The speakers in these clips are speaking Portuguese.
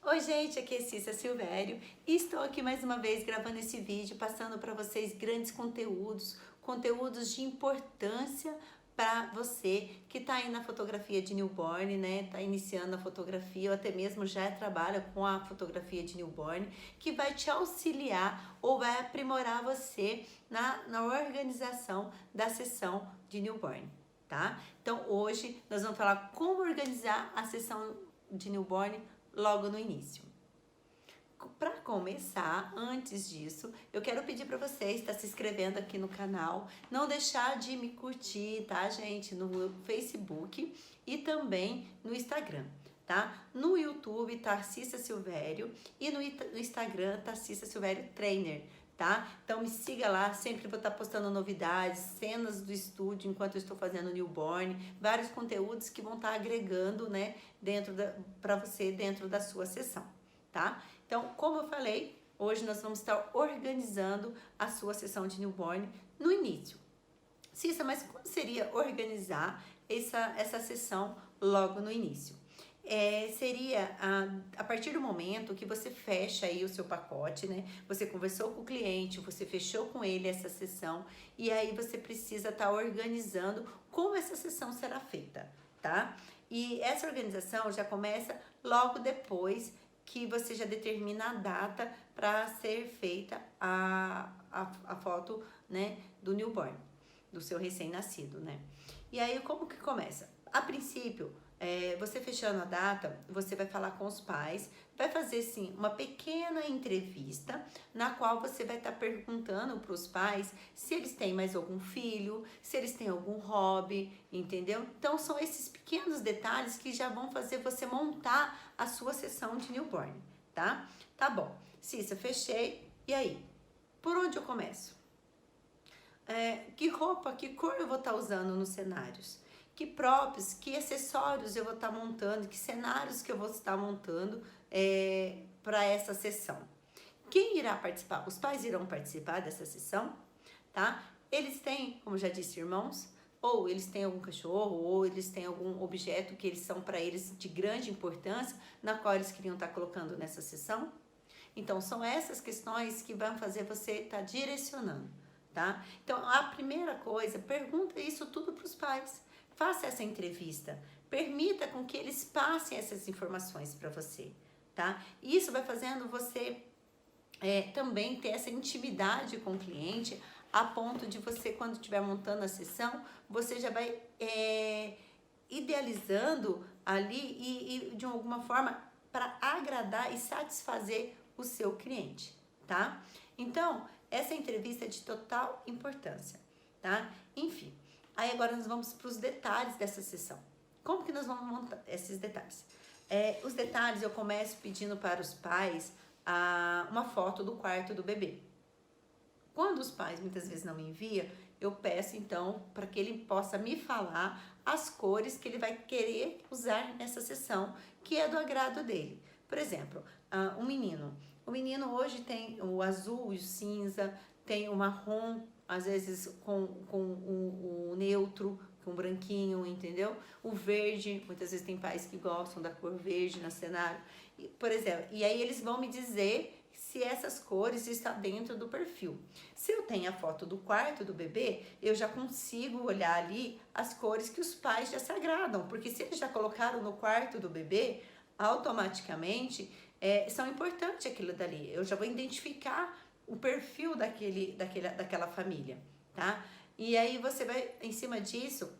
Oi gente, aqui é Cissa Silvério e estou aqui mais uma vez gravando esse vídeo, passando para vocês grandes conteúdos de importância para você que está aí na fotografia de newborn, né? Está iniciando a fotografia ou até mesmo já trabalha com a fotografia de newborn, que vai te auxiliar ou vai aprimorar você na organização da sessão de newborn, tá? Então hoje nós vamos falar como organizar a sessão de newborn logo no início. Para começar, antes disso, eu quero pedir para vocês estar se inscrevendo aqui no canal, não deixar de me curtir, tá, gente, no Facebook e também no Instagram, tá? No YouTube, Tarcissa Silvério, e no Instagram, Tarcissa Silvério Trainer, tá? Então me siga lá, sempre vou estar postando novidades, cenas do estúdio enquanto eu estou fazendo newborn, vários conteúdos que vão estar agregando, né, para você dentro da sua sessão, tá? Então, como eu falei, hoje nós vamos estar organizando a sua sessão de newborn no início. Cissa, mas como seria organizar essa sessão logo no início? Seria a partir do momento que você fecha aí o seu pacote, né? Você conversou com o cliente, você fechou com ele essa sessão e aí você precisa estar organizando como essa sessão será feita, tá? E essa organização já começa logo depois que você já determina a data para ser feita a foto, né, do newborn, do seu recém-nascido, né? E aí como que começa? A princípio, você fechando a data, você vai falar com os pais, vai fazer sim uma pequena entrevista na qual você vai estar perguntando para os pais se eles têm mais algum filho, se eles têm algum hobby, entendeu? Então são esses pequenos detalhes que já vão fazer você montar a sua sessão de newborn, tá? Tá bom, Cissa, fechei, e aí? Por onde eu começo? Que roupa, que cor eu vou estar usando nos cenários? Que props, que acessórios eu vou estar montando, que cenários que eu vou estar montando para essa sessão. Quem irá participar? Os pais irão participar dessa sessão, tá? Eles têm, como já disse, irmãos, ou eles têm algum cachorro, ou eles têm algum objeto que eles são para eles de grande importância, na qual eles queriam estar colocando nessa sessão. Então, são essas questões que vão fazer você estar direcionando, tá? Então, a primeira coisa, pergunta isso tudo para os pais. Faça essa entrevista, permita com que eles passem essas informações para você, tá? Isso vai fazendo você também ter essa intimidade com o cliente, a ponto de você, quando estiver montando a sessão, você já vai idealizando ali e de alguma forma para agradar e satisfazer o seu cliente, tá? Então, essa entrevista é de total importância, tá? Enfim. Aí agora nós vamos para os detalhes dessa sessão. Como que nós vamos montar esses detalhes? Os detalhes eu começo pedindo para os pais uma foto do quarto do bebê. Quando os pais muitas vezes não me enviam, eu peço então para que ele possa me falar as cores que ele vai querer usar nessa sessão, que é do agrado dele. Por exemplo, o menino hoje tem o azul e o cinza, tem o marrom, às vezes com o neutro, com o branquinho, entendeu? O verde, muitas vezes tem pais que gostam da cor verde no cenário, por exemplo. E aí eles vão me dizer se essas cores estão dentro do perfil. Se eu tenho a foto do quarto do bebê, eu já consigo olhar ali as cores que os pais já se agradam, porque se eles já colocaram no quarto do bebê, automaticamente são importantes aquilo dali. Eu já vou identificar o perfil daquela família, tá? E aí você vai, em cima disso,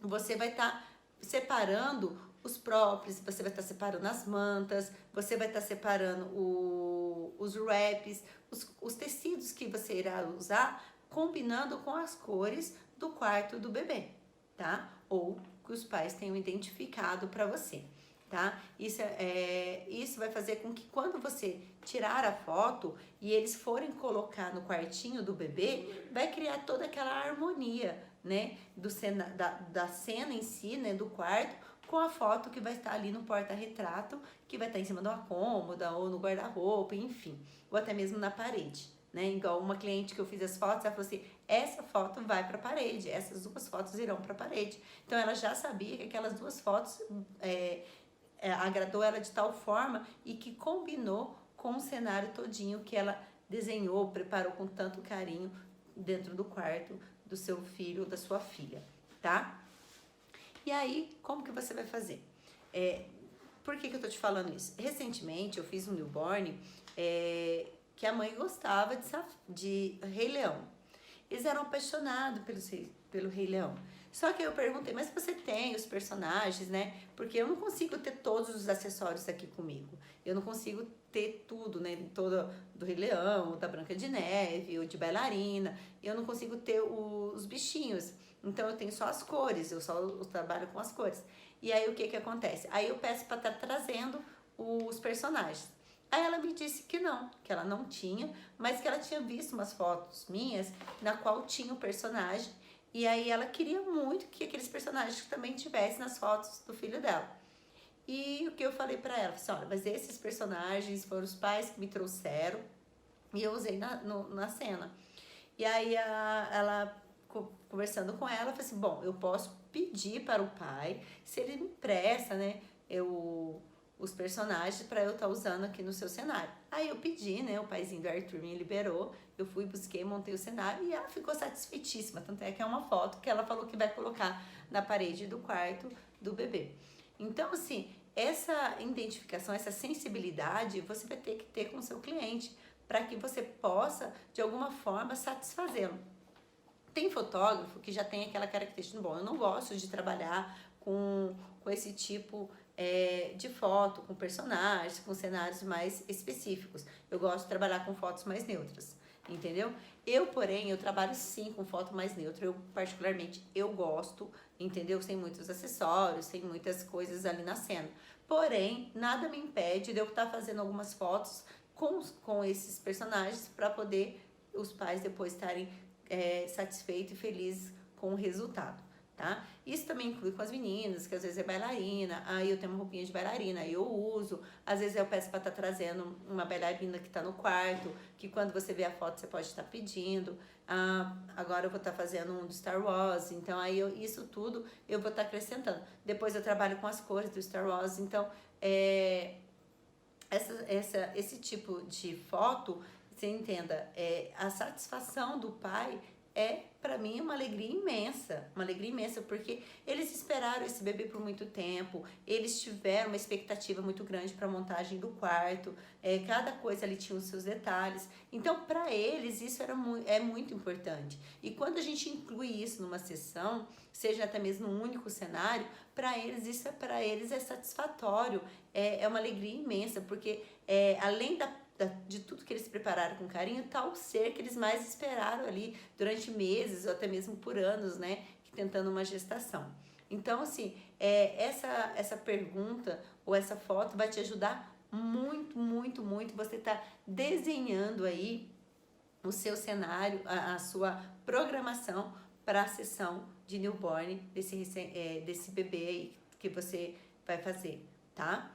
você vai estar separando os props, você vai estar separando as mantas, você vai estar separando os wraps, os tecidos que você irá usar, combinando com as cores do quarto do bebê, tá? Ou que os pais tenham identificado para você. Tá? Isso vai fazer com que quando você tirar a foto e eles forem colocar no quartinho do bebê, vai criar toda aquela harmonia, né, da cena em si, né, do quarto, com a foto que vai estar ali no porta-retrato, que vai estar em cima de uma cômoda ou no guarda-roupa, enfim, ou até mesmo na parede, né? Igual uma cliente que eu fiz as fotos, ela falou assim, essa foto vai para a parede, essas duas fotos irão para a parede. Então ela já sabia que aquelas duas fotos agradou ela de tal forma e que combinou com o cenário todinho que ela desenhou, preparou com tanto carinho dentro do quarto do seu filho ou da sua filha, tá? E aí, como que você vai fazer? Por que eu tô te falando isso? Recentemente eu fiz um newborn que a mãe gostava de Rei Leão. Eles eram apaixonados pelo Rei Leão. Só que eu perguntei, mas você tem os personagens, né? Porque eu não consigo ter todos os acessórios aqui comigo. Eu não consigo ter tudo, né? Todo do Rei Leão, ou da Branca de Neve, ou de bailarina. Eu não consigo ter os bichinhos. Então eu tenho só as cores, eu só trabalho com as cores. E aí o que acontece? Aí eu peço para estar trazendo os personagens. Aí ela me disse que ela não tinha, mas que ela tinha visto umas fotos minhas na qual tinha o personagem. E aí ela queria muito que aqueles personagens também tivessem nas fotos do filho dela. E o que eu falei pra ela? Falei assim, olha, mas esses personagens foram os pais que me trouxeram e eu usei na cena. E aí ela, conversando com ela, falei assim, bom, eu posso pedir para o pai se ele me empresta, né, os personagens para eu estar usando aqui no seu cenário. Aí eu pedi, né, o paizinho do Arthur me liberou, eu fui, busquei, montei o cenário e ela ficou satisfeitíssima, tanto é que é uma foto que ela falou que vai colocar na parede do quarto do bebê. Então, assim, essa identificação, essa sensibilidade, você vai ter que ter com o seu cliente, para que você possa, de alguma forma, satisfazê-lo. Tem fotógrafo que já tem aquela característica, bom, eu não gosto de trabalhar com esse tipo de foto, com personagens, com cenários mais específicos. Eu gosto de trabalhar com fotos mais neutras, entendeu? Porém, eu trabalho sim com foto mais neutra. Eu, particularmente, eu gosto, entendeu? Sem muitos acessórios, sem muitas coisas ali na cena. Porém, nada me impede de eu estar fazendo algumas fotos com esses personagens para poder os pais depois estarem satisfeitos e felizes com o resultado, tá? Isso também inclui com as meninas, que às vezes é bailarina, aí eu tenho uma roupinha de bailarina, aí eu uso, às vezes eu peço para estar trazendo uma bailarina que está no quarto, que quando você vê a foto você pode estar pedindo. Agora eu vou estar fazendo um do Star Wars, então aí isso tudo eu vou estar acrescentando. Depois eu trabalho com as cores do Star Wars, então esse tipo de foto, você entenda, a satisfação do pai para mim uma alegria imensa, porque eles esperaram esse bebê por muito tempo, eles tiveram uma expectativa muito grande para a montagem do quarto, cada coisa ali tinha os seus detalhes, então para eles isso é muito importante. E quando a gente inclui isso numa sessão, seja até mesmo um único cenário, para eles isso é satisfatório, é uma alegria imensa, porque além de tudo que eles prepararam com carinho, tal ser que eles mais esperaram ali durante meses ou até mesmo por anos, né, tentando uma gestação. Então, assim, essa pergunta ou essa foto vai te ajudar muito, muito, muito. Você tá desenhando aí o seu cenário, a sua programação para a sessão de newborn desse bebê aí que você vai fazer, tá?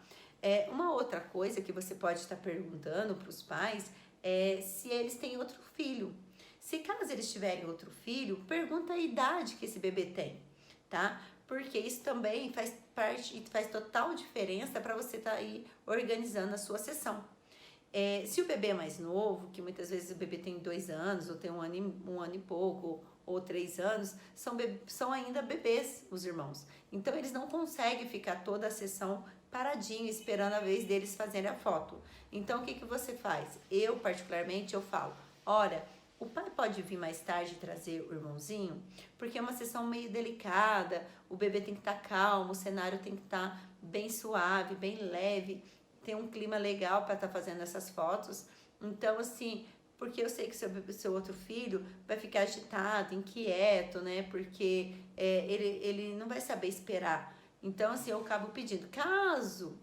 Uma outra coisa que você pode estar perguntando para os pais é se eles têm outro filho. Se caso eles tiverem outro filho, pergunta a idade que esse bebê tem, tá? Porque isso também faz parte e faz total diferença para você estar aí organizando a sua sessão. Se o bebê é mais novo, que muitas vezes o bebê tem 2 anos, ou tem um ano e pouco, ou 3 anos, são ainda bebês os irmãos. Então eles não conseguem ficar toda a sessão paradinho, esperando a vez deles fazerem a foto. Então o que você faz? Eu particularmente, eu falo, olha, o pai pode vir mais tarde trazer o irmãozinho, porque é uma sessão meio delicada, o bebê tem que estar calmo, o cenário tem que estar bem suave, bem leve, tem um clima legal para estar fazendo essas fotos. Então, assim, porque eu sei que seu outro filho vai ficar agitado, inquieto, né? Porque ele não vai saber esperar. Então, assim, eu acabo pedindo, caso,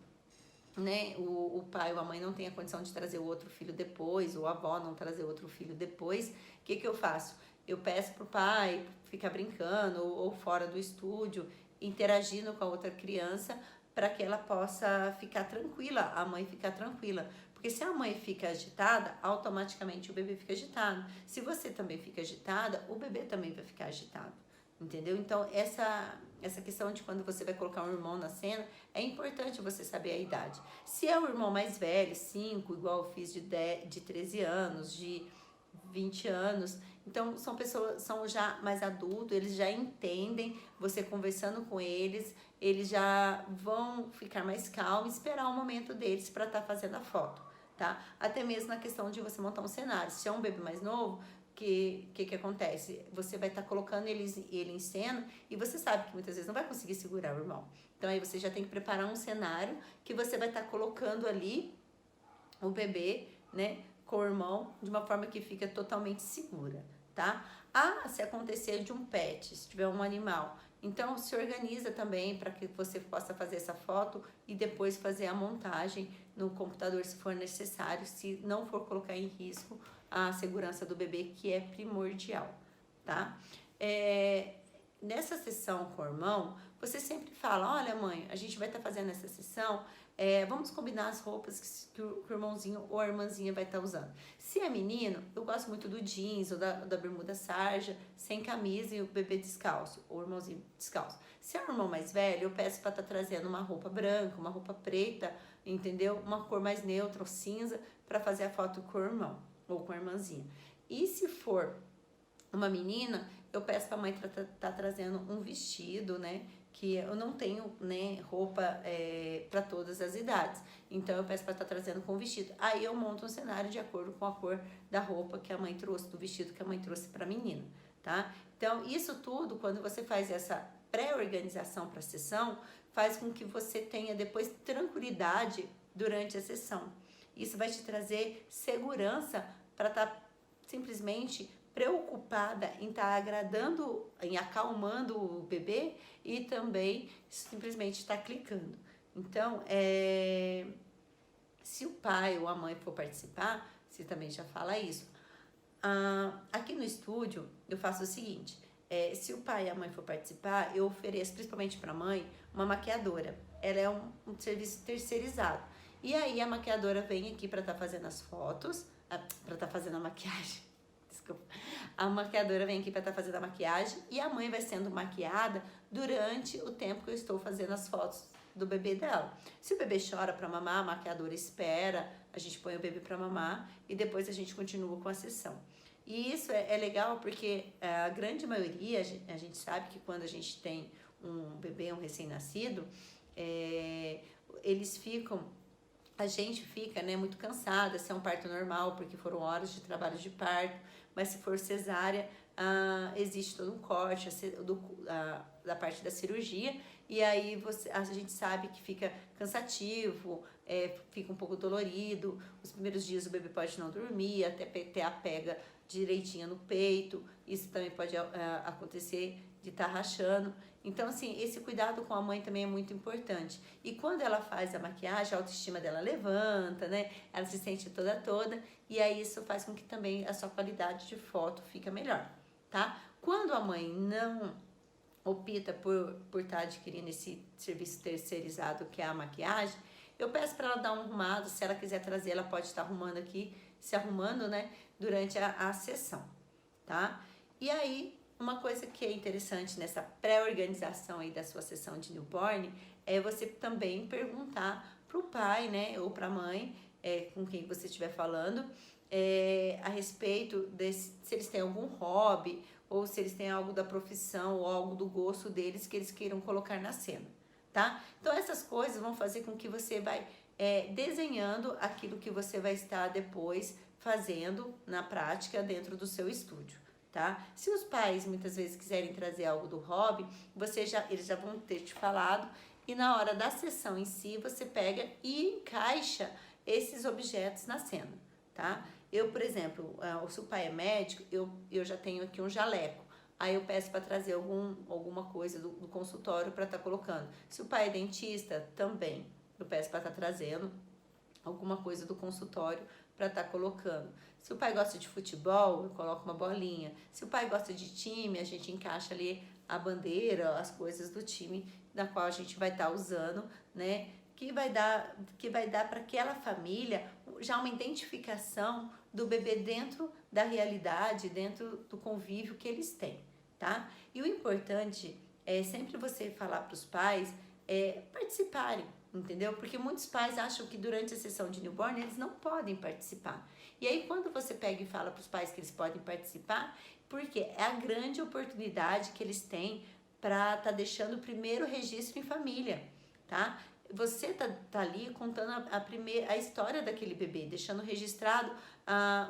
né, o pai ou a mãe não tenha condição de trazer o outro filho depois, ou a avó não trazer outro filho depois, o que eu faço? Eu peço pro pai ficar brincando ou fora do estúdio, interagindo com a outra criança, para que ela possa ficar tranquila, a mãe ficar tranquila. Porque se a mãe fica agitada, automaticamente o bebê fica agitado. Se você também fica agitada, o bebê também vai ficar agitado, entendeu? Então, essa questão de quando você vai colocar um irmão na cena, é importante você saber a idade. Se é o irmão mais velho, 5, igual eu fiz de 13 anos, de 20 anos, então são pessoas, são já mais adultos, eles já entendem, você conversando com eles já vão ficar mais calmos, esperar o momento deles para estar fazendo a foto, tá? Até mesmo na questão de você montar um cenário. Se é um bebê mais novo, que acontece? Você vai estar colocando ele em cena e você sabe que muitas vezes não vai conseguir segurar o irmão. Então aí você já tem que preparar um cenário que você vai estar colocando ali o bebê, né, com o irmão, de uma forma que fica totalmente segura, tá? Se acontecer de um pet, se tiver um animal, então se organiza também para que você possa fazer essa foto e depois fazer a montagem no computador se for necessário, se não for colocar em risco a segurança do bebê, que é primordial, tá? Nessa sessão com o irmão, você sempre fala, olha mãe, a gente vai estar fazendo essa sessão, vamos combinar as roupas que o irmãozinho ou a irmãzinha vai estar usando. Se é menino, eu gosto muito do jeans ou da bermuda sarja, sem camisa e o bebê descalço, ou o irmãozinho descalço. Se é um irmão mais velho, eu peço para estar trazendo uma roupa branca, uma roupa preta, entendeu? Uma cor mais neutra ou cinza, para fazer a foto com o irmão ou com a irmãzinha. E se for uma menina, eu peço para a mãe tá trazendo um vestido, né? Que eu não tenho, né, roupa para todas as idades. Então eu peço para estar trazendo com o vestido. Aí eu monto um cenário de acordo com a cor da roupa que a mãe trouxe, do vestido que a mãe trouxe para a menina, tá? Então isso tudo, quando você faz essa pré-organização para a sessão, faz com que você tenha depois tranquilidade durante a sessão. Isso vai te trazer segurança para estar simplesmente preocupada em estar agradando, em acalmando o bebê e também simplesmente estar clicando. Então, se o pai ou a mãe for participar, você também já fala isso. Aqui no estúdio, eu faço o seguinte, se o pai e a mãe for participar, eu ofereço, principalmente para a mãe, uma maquiadora. Ela é um serviço terceirizado. E aí a maquiadora vem aqui para estar fazendo as fotos, para estar fazendo a maquiagem. Desculpa. A maquiadora vem aqui para estar fazendo a maquiagem e a mãe vai sendo maquiada durante o tempo que eu estou fazendo as fotos do bebê dela. Se o bebê chora para mamar, a maquiadora espera, a gente põe o bebê para mamar e depois a gente continua com a sessão. E isso é legal porque a grande maioria, a gente sabe que quando a gente tem um bebê, um recém-nascido, a gente fica, né, muito cansada, se é um parto normal, porque foram horas de trabalho de parto, mas se for cesárea, existe todo um corte da parte da cirurgia, e aí a gente sabe que fica cansativo, fica um pouco dolorido, os primeiros dias o bebê pode não dormir, até ter a pega direitinha no peito, isso também pode acontecer de estar rachando. Então, assim, esse cuidado com a mãe também é muito importante. E quando ela faz a maquiagem, a autoestima dela levanta, né? Ela se sente toda, e aí isso faz com que também a sua qualidade de foto fica melhor, tá? Quando a mãe não opta por estar adquirindo esse serviço terceirizado que é a maquiagem, eu peço para ela dar um arrumado, se ela quiser trazer, ela pode estar arrumando aqui, se arrumando, né? Durante a sessão, tá? E aí, uma coisa que é interessante nessa pré-organização aí da sua sessão de newborn é você também perguntar pro pai, né, ou pra mãe, com quem você estiver falando, a respeito se eles têm algum hobby ou se eles têm algo da profissão ou algo do gosto deles que eles queiram colocar na cena, tá? Então essas coisas vão fazer com que você vai desenhando aquilo que você vai estar depois fazendo na prática dentro do seu estúdio. Tá? Se os pais muitas vezes quiserem trazer algo do hobby, eles já vão ter te falado e na hora da sessão em si você pega e encaixa esses objetos na cena, tá? Eu, por exemplo, se o pai é médico, eu já tenho aqui um jaleco. Aí eu peço para trazer alguma coisa do consultório para estar colocando. Se o pai é dentista, também eu peço para estar trazendo alguma coisa do consultório para estar colocando. Se o pai gosta de futebol, eu coloco uma bolinha. Se o pai gosta de time, a gente encaixa ali a bandeira, as coisas do time na qual a gente vai estar usando, né? Que vai dar para aquela família já uma identificação do bebê dentro da realidade, dentro do convívio que eles têm, tá? E o importante é sempre você falar para os pais participarem, entendeu? Porque muitos pais acham que durante a sessão de newborn eles não podem participar. E aí quando você pega e fala para os pais que eles podem participar, porque é a grande oportunidade que eles têm para estar deixando o primeiro registro em família, tá? Você tá ali contando a história daquele bebê, deixando registrado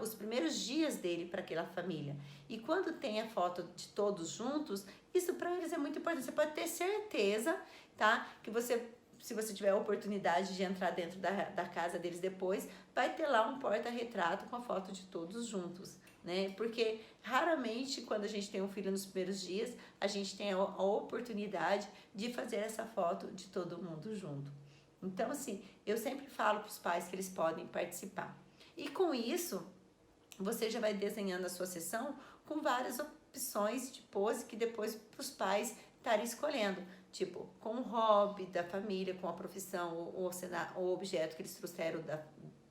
os primeiros dias dele para aquela família. E quando tem a foto de todos juntos, isso para eles é muito importante. Você pode ter certeza, tá? Que se você tiver a oportunidade de entrar dentro da casa deles depois, vai ter lá um porta-retrato com a foto de todos juntos, né? Porque raramente, quando a gente tem um filho nos primeiros dias, a gente tem a oportunidade de fazer essa foto de todo mundo junto. Então, assim, eu sempre falo para os pais que eles podem participar. E com isso, você já vai desenhando a sua sessão com várias opções de pose que depois para os pais estarem escolhendo. Tipo, com o hobby da família, com a profissão ou o objeto que eles trouxeram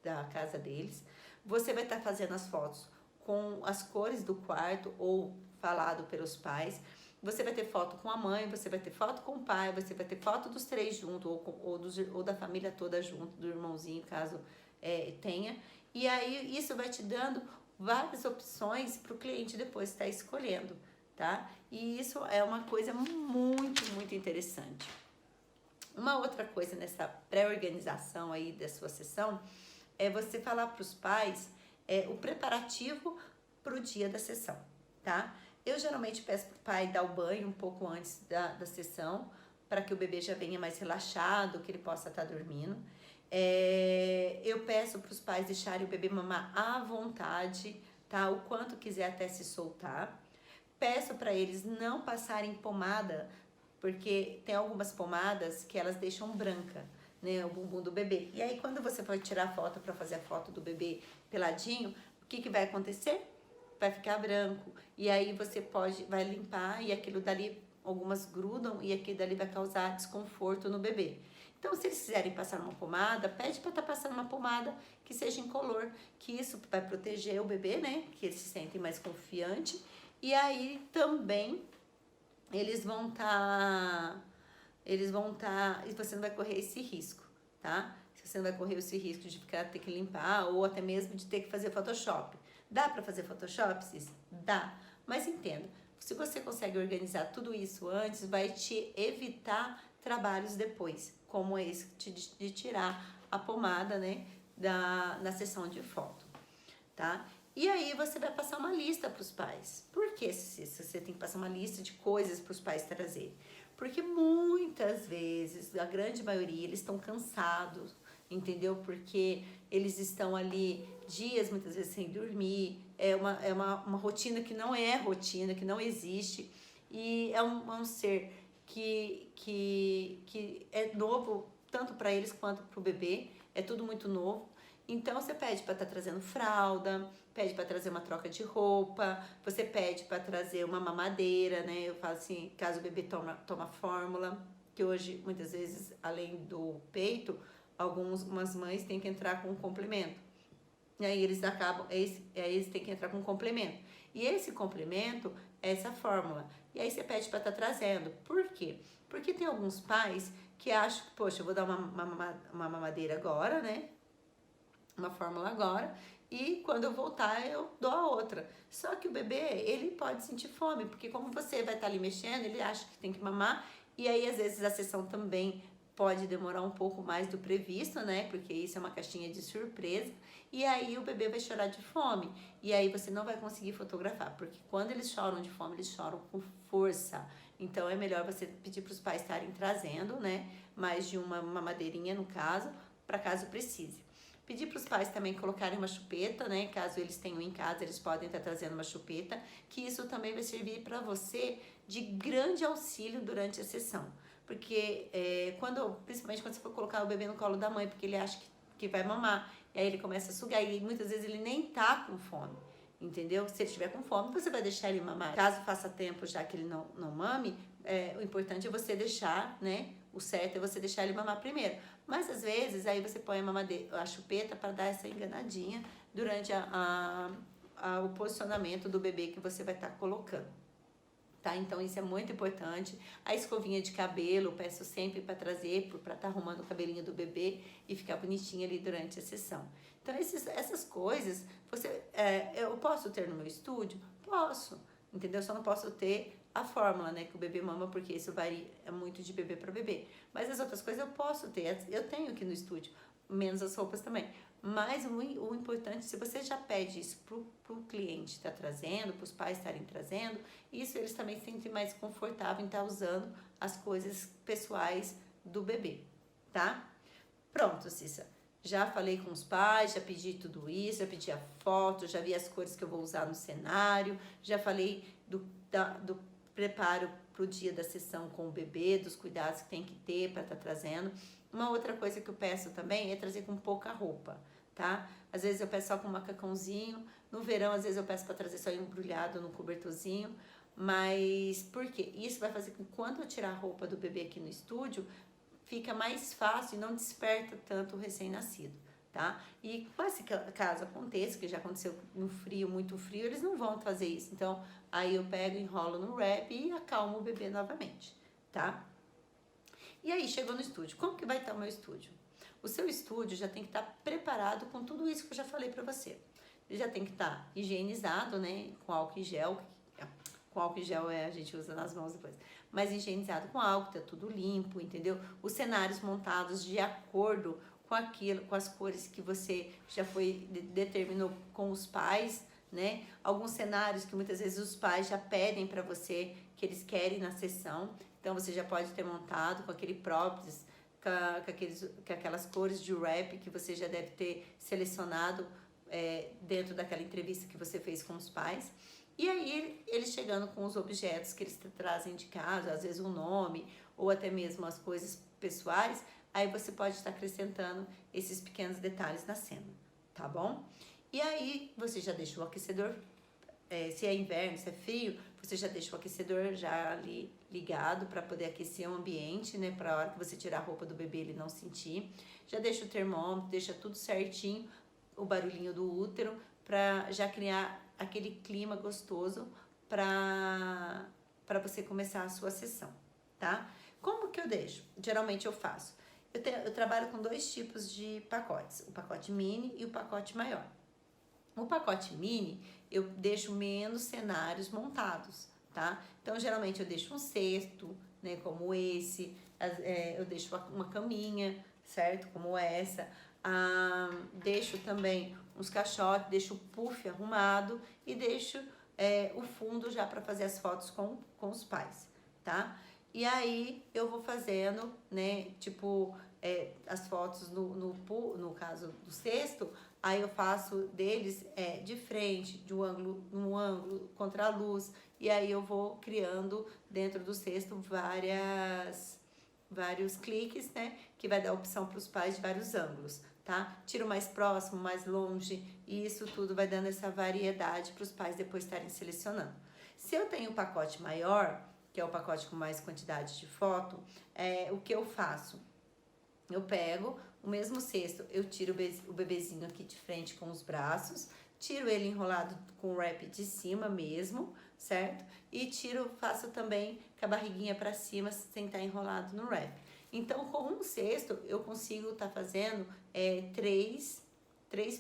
da casa deles. Você vai estar fazendo as fotos com as cores do quarto ou falado pelos pais. Você vai ter foto com a mãe, você vai ter foto com o pai, você vai ter foto dos três juntos ou da família toda junto, do irmãozinho, caso tenha. E aí isso vai te dando várias opções para o cliente depois estar escolhendo, tá? E isso é uma coisa muito, muito interessante. Uma outra coisa nessa pré-organização aí da sua sessão é você falar para os pais o preparativo para o dia da sessão, tá? Eu geralmente peço para o pai dar o banho um pouco antes da sessão, para que o bebê já venha mais relaxado, que ele possa estar dormindo. Eu peço para os pais deixarem o bebê mamar à vontade, tá? O quanto quiser até se soltar. Peço para eles não passarem pomada, porque tem algumas pomadas que elas deixam branca, né, o bumbum do bebê. E aí quando você for tirar a foto para fazer a foto do bebê peladinho, o que vai acontecer? Vai ficar branco. E aí você vai limpar e aquilo dali, algumas grudam e aquilo dali vai causar desconforto no bebê. Então, se eles quiserem passar uma pomada, pede para estar passando uma pomada que seja incolor, que isso vai proteger o bebê, né? Que eles se sentem mais confiantes. E aí também eles vão estar, e você não vai correr esse risco, tá? Você não vai correr esse risco de ter que limpar ou até mesmo de ter que fazer Photoshop. Dá para fazer Photoshop, Cis? Dá. Mas entenda, se você consegue organizar tudo isso antes, vai te evitar trabalhos depois, como esse de tirar a pomada, né, na sessão de foto, tá? E aí você vai passar uma lista para os pais. Por que você tem que passar uma lista de coisas para os pais trazerem? Porque muitas vezes, a grande maioria, eles estão cansados, entendeu? Porque eles estão ali dias, muitas vezes, sem dormir. É uma rotina que não é rotina, que não existe. E é um ser que é novo, tanto para eles quanto para o bebê. É tudo muito novo. Então, você pede para estar trazendo fralda, pede para trazer uma troca de roupa, você pede para trazer uma mamadeira, né? Eu falo assim, caso o bebê toma fórmula, que hoje, muitas vezes, além do peito, algumas mães têm que entrar com um complemento. E aí eles têm que entrar com um complemento. E esse complemento é essa fórmula. E aí você pede para estar trazendo. Por quê? Porque tem alguns pais que acham que, poxa, eu vou dar uma mamadeira agora, né? Uma fórmula agora, e quando eu voltar eu dou a outra. Só que o bebê, ele pode sentir fome, porque como você vai estar ali mexendo, ele acha que tem que mamar, e aí às vezes a sessão também pode demorar um pouco mais do previsto, né? Porque isso é uma caixinha de surpresa, e aí o bebê vai chorar de fome, e aí você não vai conseguir fotografar, porque quando eles choram de fome, eles choram com força. Então é melhor você pedir para os pais estarem trazendo, né? Mais de uma mamadeirinha no caso, para caso precise. Pedir para os pais também colocarem uma chupeta, né? Caso eles tenham em casa, eles podem estar trazendo uma chupeta, que isso também vai servir para você de grande auxílio durante a sessão. Porque principalmente quando você for colocar o bebê no colo da mãe, porque ele acha que vai mamar, e aí ele começa a sugar, e muitas vezes ele nem tá com fome, entendeu? Se ele estiver com fome, você vai deixar ele mamar. Caso faça tempo já que ele não mame, o importante é você deixar, né? O certo é você deixar ele mamar primeiro. Mas às vezes aí você põe a chupeta para dar essa enganadinha durante o posicionamento do bebê que você vai estar colocando. tá? Então isso é muito importante. A escovinha de cabelo, eu peço sempre para trazer, para estar arrumando o cabelinho do bebê e ficar bonitinho ali durante a sessão. Então essas coisas, eu posso ter no meu estúdio? Posso, entendeu? Só não posso ter a fórmula, né, que o bebê mama, porque isso varia muito de bebê para bebê. Mas as outras coisas eu posso ter, eu tenho aqui no estúdio, menos as roupas também. Mas o importante, se você já pede isso pro cliente estar trazendo, para os pais estarem trazendo, isso eles também se sentem mais confortável em estar usando as coisas pessoais do bebê, tá? Pronto, Cissa. Já falei com os pais, já pedi tudo isso, já pedi a foto, já vi as cores que eu vou usar no cenário, já falei do preparo para o dia da sessão com o bebê, dos cuidados que tem que ter para estar trazendo. Uma outra coisa que eu peço também é trazer com pouca roupa, tá? Às vezes eu peço só com um macacãozinho, no verão às vezes eu peço para trazer só embrulhado no cobertorzinho, mas por quê? Isso vai fazer com que quando eu tirar a roupa do bebê aqui no estúdio, fica mais fácil e não desperta tanto o recém-nascido, tá? E caso aconteça, que já aconteceu no frio, muito frio, eles não vão fazer isso. Então, aí eu pego, enrolo no wrap e acalmo o bebê novamente, tá? E aí, chegou no estúdio. Como que vai estar o meu estúdio? O seu estúdio já tem que estar preparado com tudo isso que eu já falei pra você. Ele já tem que estar higienizado, né? Com álcool em gel. Com álcool em gel a gente usa nas mãos depois. Mas higienizado com álcool, tá tudo limpo, entendeu? Os cenários montados de acordo com aquilo, com as cores que você já determinou com os pais, né? Alguns cenários que muitas vezes os pais já pedem para você que eles querem na sessão. Então você já pode ter montado com aquele própolis, com aquelas cores de wrap que você já deve ter selecionado dentro daquela entrevista que você fez com os pais. E aí eles chegando com os objetos que eles trazem de casa, às vezes um nome ou até mesmo as coisas pessoais, aí você pode estar acrescentando esses pequenos detalhes na cena, tá bom? E aí você já deixa o aquecedor, se é inverno, se é frio, você já deixa o aquecedor já ali ligado para poder aquecer o ambiente, né? Para a hora que você tirar a roupa do bebê ele não sentir. Já deixa o termômetro, deixa tudo certinho, o barulhinho do útero, para já criar aquele clima gostoso para você começar a sua sessão, tá? Como que eu deixo? Geralmente eu faço. Eu trabalho com 2 tipos de pacotes, o pacote mini e o pacote maior. O pacote mini, eu deixo menos cenários montados, tá? Então, geralmente eu deixo um cesto, né, como esse, eu deixo uma caminha, certo? Como essa. Deixo também uns caixotes, deixo o puff arrumado e deixo o fundo já para fazer as fotos com os pais, tá? E aí eu vou fazendo, né, tipo, as fotos no caso do cesto, aí eu faço deles de frente, de um ângulo contra a luz, e aí eu vou criando dentro do cesto vários cliques, né, que vai dar opção para os pais de vários ângulos, tá? Tiro mais próximo, mais longe, e isso tudo vai dando essa variedade para os pais depois estarem selecionando. Se eu tenho um pacote maior, que é o pacote com mais quantidade de foto, o que eu faço? Eu pego o mesmo cesto, eu tiro o bebezinho aqui de frente com os braços, tiro ele enrolado com o wrap de cima mesmo, certo? E faço também com a barriguinha para cima sem estar enrolado no wrap. Então, com um cesto, eu consigo estar fazendo 3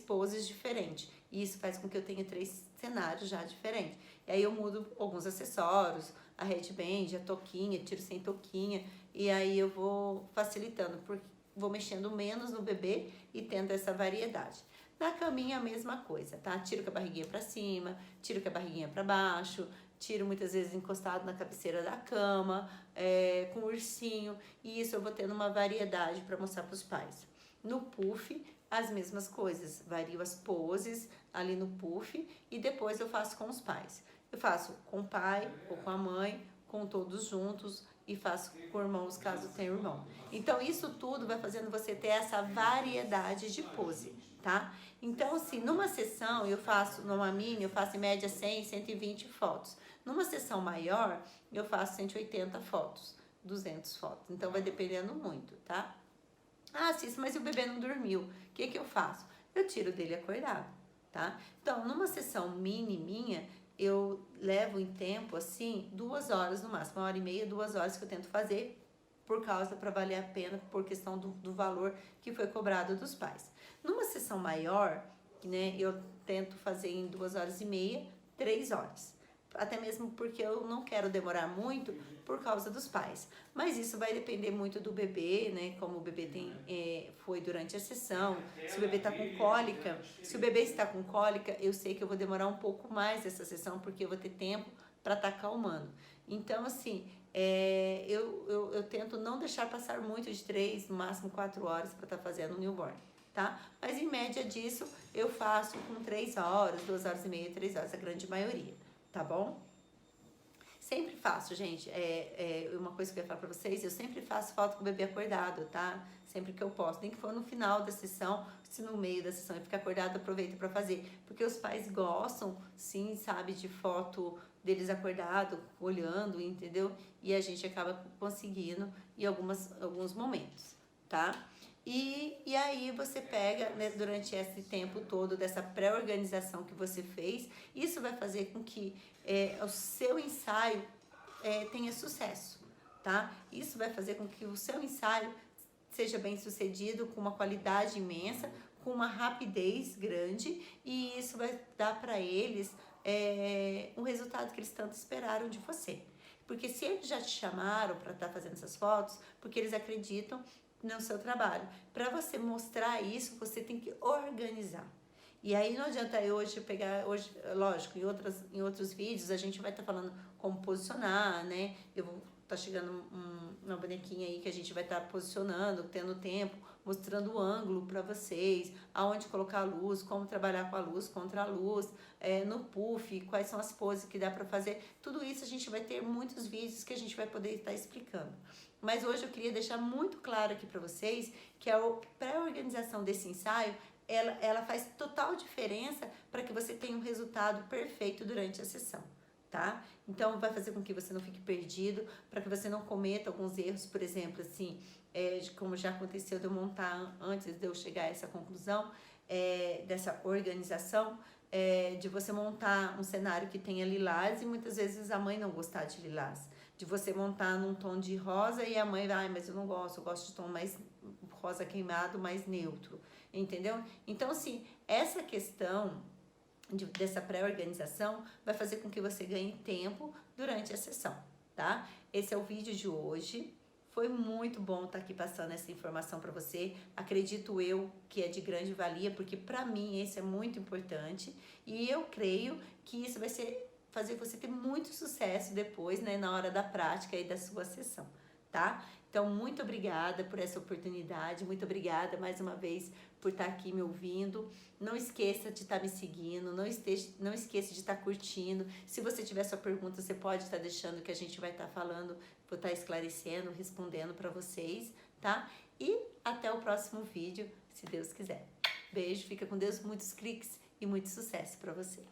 poses diferentes. E isso faz com que eu tenha 3 cenários já diferentes. E aí eu mudo alguns acessórios, a headband, a touquinha, tiro sem touquinha. E aí eu vou facilitando, porque vou mexendo menos no bebê e tendo essa variedade. Na caminha a mesma coisa, tá? Tiro com a barriguinha pra cima, tiro com a barriguinha pra baixo, tiro muitas vezes encostado na cabeceira da cama, com o ursinho, e isso eu vou tendo uma variedade para mostrar pros pais. No puff, as mesmas coisas, vario as poses ali no puff e depois eu faço com os pais. Eu faço com o pai ou com a mãe, com todos juntos, e faço com irmãos caso tenha irmão. Então isso tudo vai fazendo você ter essa variedade de pose, tá? Então assim, numa sessão numa mini eu faço em média 100, 120 fotos. Numa sessão maior eu faço 180 fotos, 200 fotos. Então vai dependendo muito, tá? Cícero, mas se o bebê não dormiu, o que eu faço? Eu tiro dele acordado, tá? Então numa sessão mini minha, eu levo em tempo, assim, 2 horas no máximo, 1h30, 2 horas que eu tento fazer, por causa, para valer a pena, por questão do valor que foi cobrado dos pais. Numa sessão maior, né, eu tento fazer em 2h30, 3 horas. Até mesmo porque eu não quero demorar muito por causa dos pais. Mas isso vai depender muito do bebê, né? Como o bebê foi durante a sessão. Se o bebê está com cólica, se o bebê está com cólica, eu sei que eu vou demorar um pouco mais essa sessão, porque eu vou ter tempo para estar acalmando. Então, assim, eu tento não deixar passar muito de 3, no máximo 4 horas para estar fazendo o newborn, tá? Mas em média disso, eu faço com 3 horas, 2h30, 3 horas, a grande maioria. Tá bom? Sempre faço, gente, uma coisa que eu ia falar pra vocês, eu sempre faço foto com o bebê acordado, tá? Sempre que eu posso, nem que for no final da sessão, se no meio da sessão ele fica acordado, aproveita pra fazer. Porque os pais gostam, sim, sabe, de foto deles acordado, olhando, entendeu? E a gente acaba conseguindo em alguns momentos, tá? E aí você pega, né, durante esse tempo todo dessa pré-organização que você fez, isso vai fazer com que o seu ensaio tenha sucesso, tá? Isso vai fazer com que o seu ensaio seja bem sucedido, com uma qualidade imensa, com uma rapidez grande, e isso vai dar para eles o resultado que eles tanto esperaram de você. Porque se eles já te chamaram para estar fazendo essas fotos, porque eles acreditam no seu trabalho. Para você mostrar isso, você tem que organizar. E aí não adianta eu hoje pegar, lógico, em outros vídeos a gente vai estar falando como posicionar, né? Eu vou estar chegando uma bonequinha aí que a gente vai estar posicionando, tendo tempo, mostrando o ângulo para vocês, aonde colocar a luz, como trabalhar com a luz, contra a luz, no puff, quais são as poses que dá para fazer. Tudo isso a gente vai ter muitos vídeos que a gente vai poder estar explicando. Mas hoje eu queria deixar muito claro aqui para vocês que a pré-organização desse ensaio, ela faz total diferença para que você tenha um resultado perfeito durante a sessão, tá? Então vai fazer com que você não fique perdido, para que você não cometa alguns erros, por exemplo, assim, como já aconteceu de eu montar antes de eu chegar a essa conclusão, dessa organização, de você montar um cenário que tenha lilás e muitas vezes a mãe não gostar de lilás. De você montar num tom de rosa e a mãe vai, mas eu não gosto, eu gosto de tom mais rosa queimado, mais neutro, entendeu? Então, assim, essa questão dessa pré-organização vai fazer com que você ganhe tempo durante a sessão, tá? Esse é o vídeo de hoje. Foi muito bom estar aqui passando essa informação para você. Acredito eu que é de grande valia, porque para mim esse é muito importante e eu creio que isso vai fazer você ter muito sucesso depois, né, na hora da prática e da sua sessão, tá? Então, muito obrigada por essa oportunidade, muito obrigada mais uma vez por estar aqui me ouvindo. Não esqueça de estar me seguindo, não esqueça de estar curtindo. Se você tiver sua pergunta, você pode estar deixando que a gente vai estar falando, vou estar esclarecendo, respondendo para vocês, tá? E até o próximo vídeo, se Deus quiser. Beijo, fica com Deus, muitos cliques e muito sucesso para você.